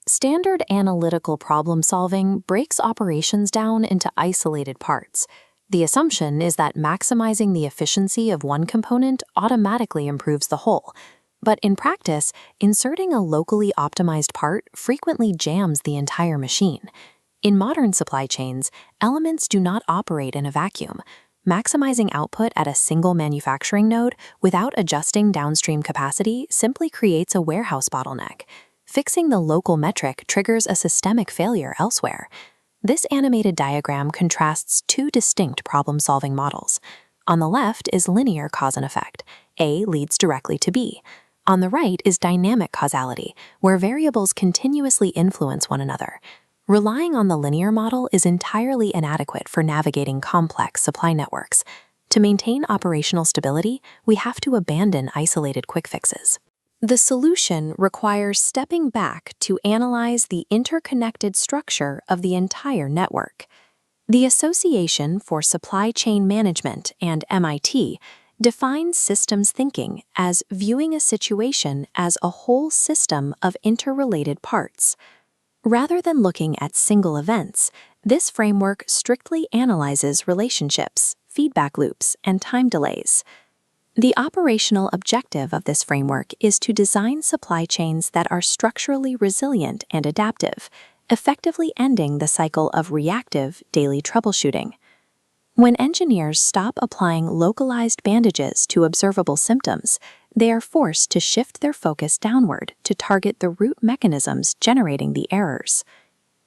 Standard analytical problem solving breaks operations down into isolated parts. The assumption is that maximizing the efficiency of one component automatically improves the whole. But in practice, inserting a locally optimized part frequently jams the entire machine. In modern supply chains, elements do not operate in a vacuum. Maximizing output at a single manufacturing node without adjusting downstream capacity simply creates a warehouse bottleneck. Fixing the local metric triggers a systemic failure elsewhere. This animated diagram contrasts two distinct problem-solving models. On the left is linear cause and effect. A leads directly to B. On the right is dynamic causality, where variables continuously influence one another. Relying on the linear model is entirely inadequate for navigating complex supply networks. To maintain operational stability, we have to abandon isolated quick fixes. The solution requires stepping back to analyze the interconnected structure of the entire network. The Association for Supply Chain Management and MIT defines systems thinking as viewing a situation as a whole system of interrelated parts. Rather than looking at single events, this framework strictly analyzes relationships, feedback loops, and time delays. The operational objective of this framework is to design supply chains that are structurally resilient and adaptive, effectively ending the cycle of reactive daily troubleshooting. When engineers stop applying localized bandages to observable symptoms, they are forced to shift their focus downward to target the root mechanisms generating the errors.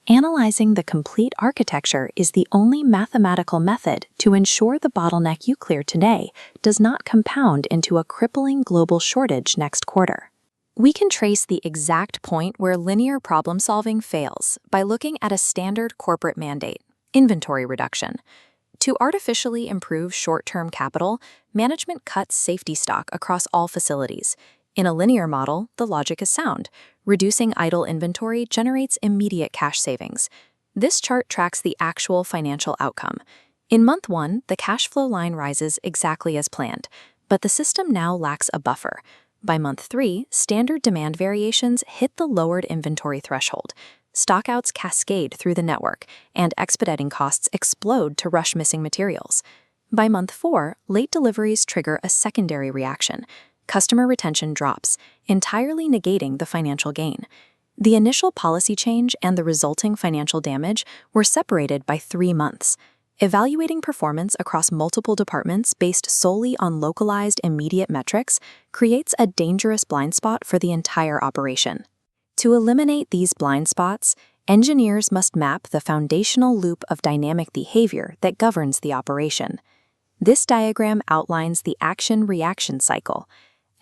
Analyzing the complete architecture is the only mathematical method to ensure the bottleneck you clear today does not compound into a crippling global shortage next quarter. We can trace the exact point where linear problem-solving fails by looking at a standard corporate mandate, inventory reduction. To artificially improve short-term capital, management cuts safety stock across all facilities. In a linear model, the logic is sound. Reducing idle inventory generates immediate cash savings. This chart tracks the actual financial outcome. In month 1, the cash flow line rises exactly as planned, but the system now lacks a buffer. By month 3, standard demand variations hit the lowered inventory threshold. Stockouts cascade through the network, and expediting costs explode to rush missing materials. By month 4, late deliveries trigger a secondary reaction. Customer retention drops, entirely negating the financial gain. The initial policy change and the resulting financial damage were separated by 3 months. Evaluating performance across multiple departments based solely on localized immediate metrics creates a dangerous blind spot for the entire operation. To eliminate these blind spots, engineers must map the foundational loop of dynamic behavior that governs the operation. This diagram outlines the action-reaction cycle.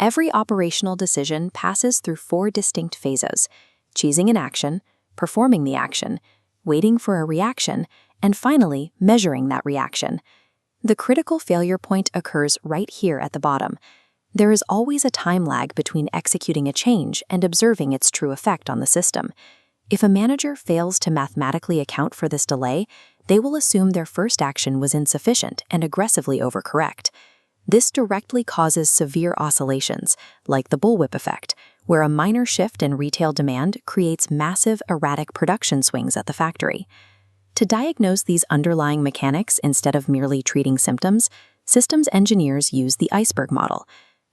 Every operational decision passes through 4 distinct phases: choosing an action, performing the action, waiting for a reaction, and finally measuring that reaction. The critical failure point occurs right here at the bottom. There is always a time lag between executing a change and observing its true effect on the system. If a manager fails to mathematically account for this delay, they will assume their first action was insufficient and aggressively overcorrect. This directly causes severe oscillations, like the bullwhip effect, where a minor shift in retail demand creates massive erratic production swings at the factory. To diagnose these underlying mechanics instead of merely treating symptoms, systems engineers use the iceberg model.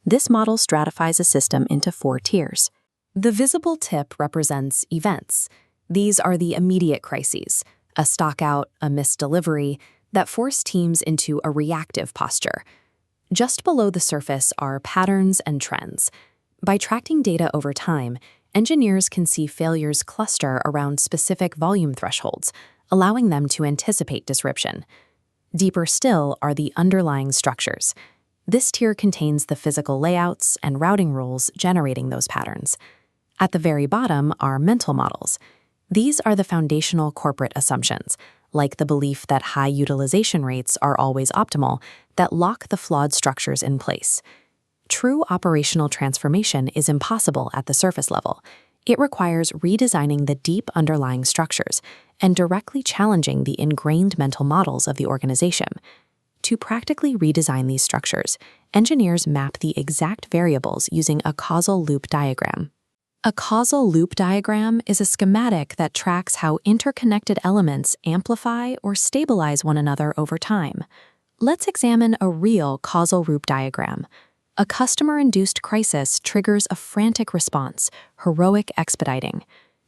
This model stratifies a system into 4 tiers. The visible tip represents events. These are the immediate crises, a stockout, a missed delivery, that force teams into a reactive posture. Just below the surface are patterns and trends. By tracking data over time, engineers can see failures cluster around specific volume thresholds, allowing them to anticipate disruption. Deeper still are the underlying structures. This tier contains the physical layouts and routing rules generating those patterns. At the very bottom are mental models. These are the foundational corporate assumptions, like the belief that high utilization rates are always optimal, that lock the flawed structures in place. True operational transformation is impossible at the surface level. It requires redesigning the deep underlying structures and directly challenging the ingrained mental models of the organization. To practically redesign these structures, engineers map the exact variables using a causal loop diagram. A causal loop diagram is a schematic that tracks how interconnected elements amplify or stabilize one another over time. Let's examine a real causal loop diagram. A customer-induced crisis triggers a frantic response, heroic expediting.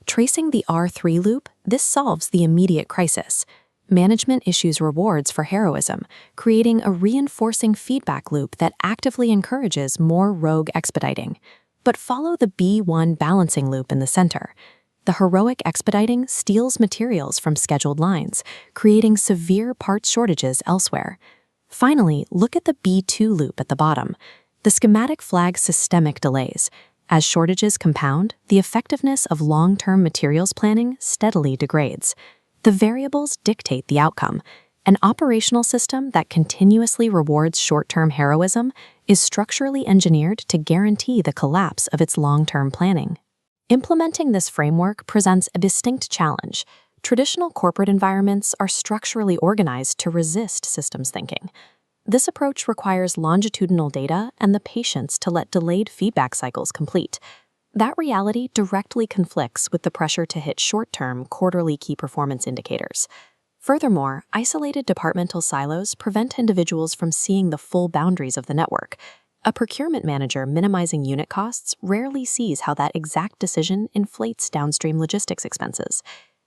Tracing the R3 loop, this solves the immediate crisis. Management issues rewards for heroism, creating a reinforcing feedback loop that actively encourages more rogue expediting. But follow the B1 balancing loop in the center. The heroic expediting steals materials from scheduled lines, creating severe parts shortages elsewhere. Finally, look at the B2 loop at the bottom. The schematic flags systemic delays. As shortages compound, the effectiveness of long-term materials planning steadily degrades. The variables dictate the outcome. An operational system that continuously rewards short-term heroism is structurally engineered to guarantee the collapse of its long-term planning. Implementing this framework presents a distinct challenge. Traditional corporate environments are structurally organized to resist systems thinking. This approach requires longitudinal data and the patience to let delayed feedback cycles complete. That reality directly conflicts with the pressure to hit short-term, quarterly key performance indicators. Furthermore, isolated departmental silos prevent individuals from seeing the full boundaries of the network. A procurement manager minimizing unit costs rarely sees how that exact decision inflates downstream logistics expenses.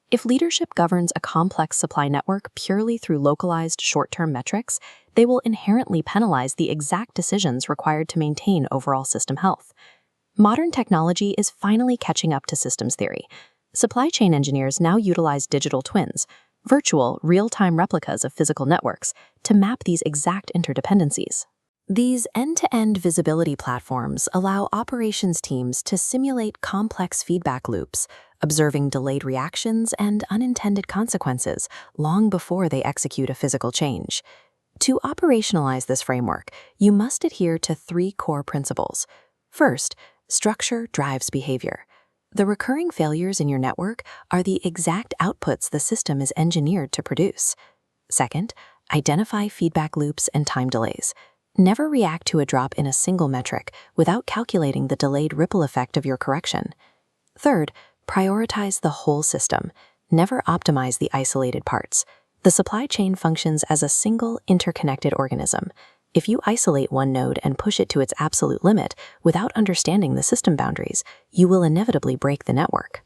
If leadership governs a complex supply network purely through localized short-term metrics, they will inherently penalize the exact decisions required to maintain overall system health. Modern technology is finally catching up to systems theory. Supply chain engineers now utilize digital twins, virtual, real-time replicas of physical networks, to map these exact interdependencies. These end-to-end visibility platforms allow operations teams to simulate complex feedback loops, observing delayed reactions and unintended consequences long before they execute a physical change. To operationalize this framework, you must adhere to 3 core principles. First, structure drives behavior. The recurring failures in your network are the exact outputs the system is engineered to produce. Second, identify feedback loops and time delays. Never react to a drop in a single metric without calculating the delayed ripple effect of your correction. Third, prioritize the whole system. Never optimize the isolated parts. The supply chain functions as a single, interconnected organism. If you isolate one node and push it to its absolute limit without understanding the system boundaries, you will inevitably break the network.